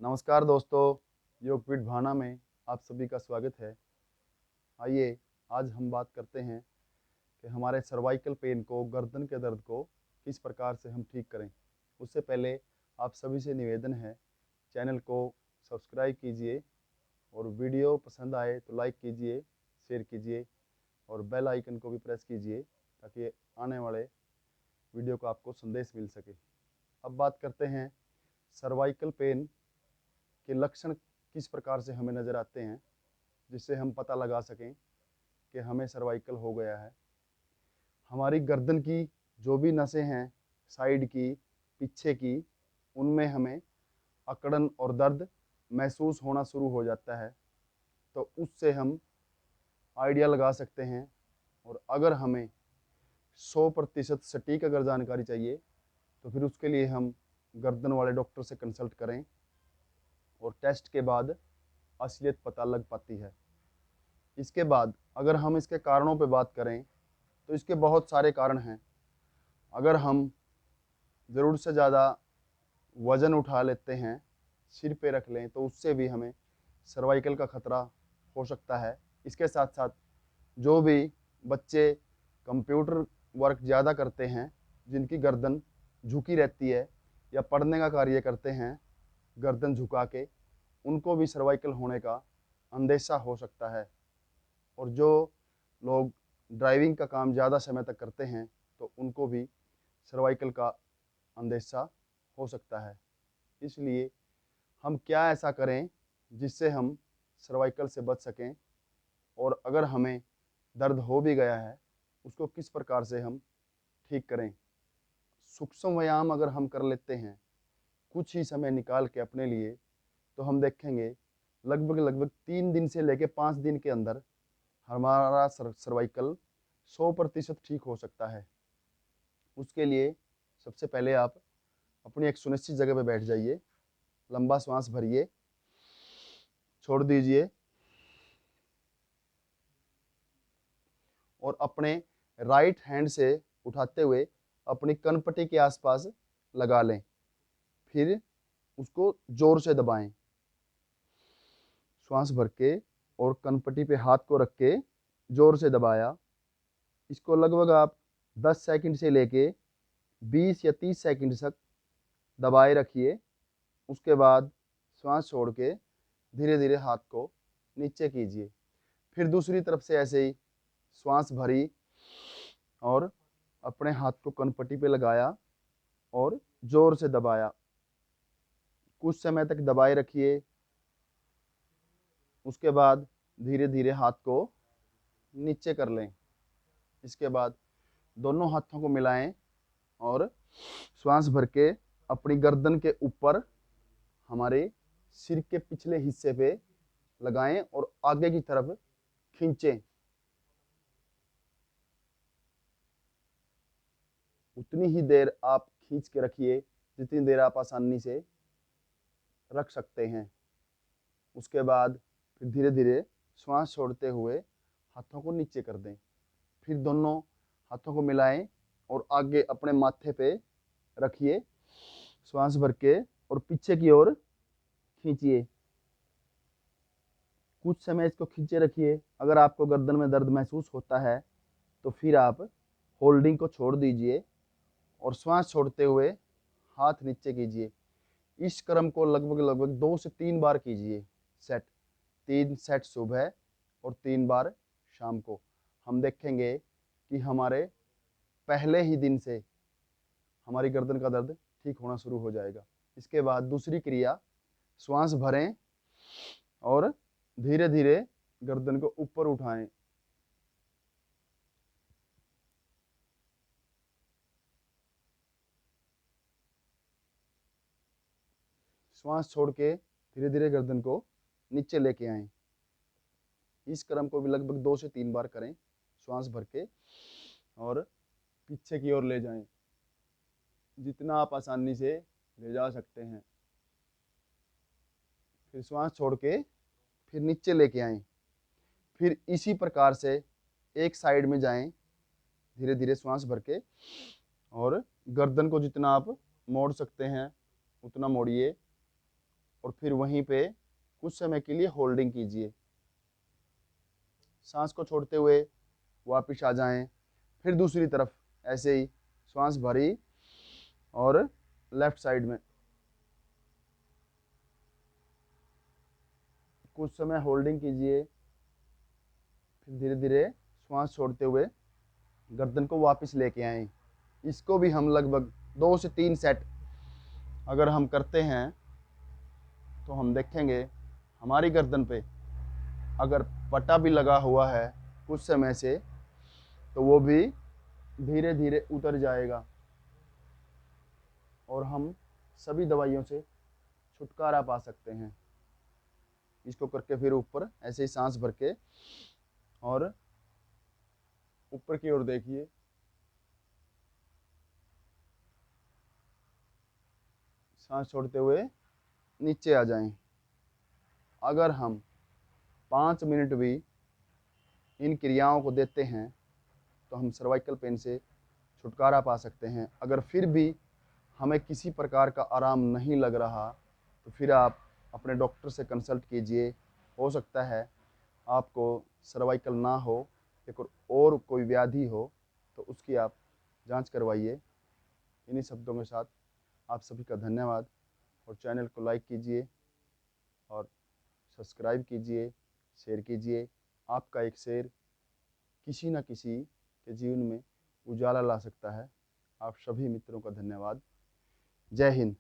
नमस्कार दोस्तों, योगपीठ भाना में आप सभी का स्वागत है। आइए आज हम बात करते हैं कि हमारे सर्वाइकल पेन को, गर्दन के दर्द को किस प्रकार से हम ठीक करें। उससे पहले आप सभी से निवेदन है, चैनल को सब्सक्राइब कीजिए और वीडियो पसंद आए तो लाइक कीजिए, शेयर कीजिए और बेल आइकन को भी प्रेस कीजिए ताकि आने वाले वीडियो का आपको संदेश मिल सके। अब बात करते हैं सर्वाइकल पेन के लक्षण किस प्रकार से हमें नज़र आते हैं, जिससे हम पता लगा सकें कि हमें सर्वाइकल हो गया है। हमारी गर्दन की जो भी नसें हैं, साइड की, पीछे की, उनमें हमें अकड़न और दर्द महसूस होना शुरू हो जाता है। तो उससे हम आइडिया लगा सकते हैं। और अगर हमें 100% सटीक अगर जानकारी चाहिए तो फिर उसके लिए हम गर्दन वाले डॉक्टर से कंसल्ट करें और टेस्ट के बाद असलियत पता लग पाती है। इसके बाद अगर हम इसके कारणों पे बात करें तो इसके बहुत सारे कारण हैं। अगर हम ज़रूरत से ज़्यादा वज़न उठा लेते हैं, सिर पे रख लें, तो उससे भी हमें सर्वाइकल का खतरा हो सकता है। इसके साथ साथ जो भी बच्चे कंप्यूटर वर्क ज़्यादा करते हैं, जिनकी गर्दन झुकी रहती है, या पढ़ने का कार्य करते हैं गर्दन झुका के, उनको भी सर्वाइकल होने का अंदेशा हो सकता है। और जो लोग ड्राइविंग का काम ज़्यादा समय तक करते हैं तो उनको भी सर्वाइकल का अंदेशा हो सकता है। इसलिए हम क्या ऐसा करें जिससे हम सर्वाइकल से बच सकें, और अगर हमें दर्द हो भी गया है उसको किस प्रकार से हम ठीक करें। सूक्ष्म व्यायाम अगर हम कर लेते हैं कुछ ही समय निकाल के अपने लिए, तो हम देखेंगे लगभग लगभग 3 दिन से लेकर 5 दिन के अंदर हमारा सर्वाइकल 100% ठीक हो सकता है। उसके लिए सबसे पहले आप अपनी एक सुनिश्चित जगह पे बैठ जाइए, लंबा श्वास भरिए, छोड़ दीजिए और अपने राइट हैंड से उठाते हुए अपनी कनपट्टी के आसपास लगा लें। फिर उसको जोर से दबाएं, श्वास भर के और कनपट्टी पे हाथ को रख के जोर से दबाया। इसको लगभग आप 10 सेकंड से लेके 20 या 30 सेकंड तक दबाए रखिए। उसके बाद श्वास छोड़ के धीरे धीरे हाथ को नीचे कीजिए। फिर दूसरी तरफ से ऐसे ही श्वास भरी और अपने हाथ को कनपट्टी पे लगाया और जोर से दबाया। कुछ समय तक दबाए रखिए। उसके बाद धीरे धीरे हाथ को नीचे कर लें। इसके बाद दोनों हाथों को मिलाएं और श्वास भर के अपनी गर्दन के ऊपर हमारे सिर के पिछले हिस्से पे लगाएं और आगे की तरफ खींचें। उतनी ही देर आप खींच के रखिए जितनी देर आप आसानी से रख सकते हैं। उसके बाद फिर धीरे धीरे श्वास छोड़ते हुए हाथों को नीचे कर दें। फिर दोनों हाथों को मिलाएं और आगे अपने माथे पे रखिए, श्वास भर के और पीछे की ओर खींचिए। कुछ समय इसको खींचे रखिए। अगर आपको गर्दन में दर्द महसूस होता है तो फिर आप होल्डिंग को छोड़ दीजिए और श्वास छोड़ते हुए हाथ नीचे कीजिए। इस क्रम को लगभग लगभग 2 से 3 बार कीजिए। सेट 3 सेट सुबह और 3 बार शाम को। हम देखेंगे कि हमारे पहले ही दिन से हमारी गर्दन का दर्द ठीक होना शुरू हो जाएगा। इसके बाद दूसरी क्रिया, श्वास भरें और धीरे धीरे गर्दन को ऊपर उठाएं। श्वास छोड़ के धीरे धीरे गर्दन को नीचे लेके आएं। इस क्रम को भी लगभग 2 से 3 बार करें। श्वास भर के और पीछे की ओर ले जाएं, जितना आप आसानी से ले जा सकते हैं। फिर श्वास छोड़ के फिर नीचे लेके आएं। फिर इसी प्रकार से एक साइड में जाएं, धीरे धीरे श्वास भर के, और गर्दन को जितना आप मोड़ सकते हैं उतना मोड़िए। और फिर वहीं पे कुछ समय के लिए होल्डिंग कीजिए। सांस को छोड़ते हुए वापस आ जाएं। फिर दूसरी तरफ ऐसे ही श्वास भरी और लेफ्ट साइड में कुछ समय होल्डिंग कीजिए। फिर धीरे धीरे श्वास छोड़ते हुए गर्दन को वापस लेके आएं। इसको भी हम लगभग 2 से 3 सेट अगर हम करते हैं तो हम देखेंगे हमारी गर्दन पे अगर पट्टा भी लगा हुआ है कुछ समय से तो वो भी धीरे धीरे उतर जाएगा और हम सभी दवाइयों से छुटकारा पा सकते हैं। इसको करके फिर ऊपर ऐसे ही सांस भर के और ऊपर की ओर देखिए। सांस छोड़ते हुए नीचे आ जाएं। अगर हम 5 मिनट भी इन क्रियाओं को देते हैं तो हम सर्वाइकल पेन से छुटकारा पा सकते हैं। अगर फिर भी हमें किसी प्रकार का आराम नहीं लग रहा तो फिर आप अपने डॉक्टर से कंसल्ट कीजिए। हो सकता है आपको सर्वाइकल ना हो या और कोई व्याधि हो तो उसकी आप जांच करवाइए। इन्हीं शब्दों के साथ आप सभी का धन्यवाद और चैनल को लाइक कीजिए और सब्सक्राइब कीजिए, शेयर कीजिए। आपका एक शेयर किसी न किसी के जीवन में उजाला ला सकता है। आप सभी मित्रों का धन्यवाद। जय हिंद।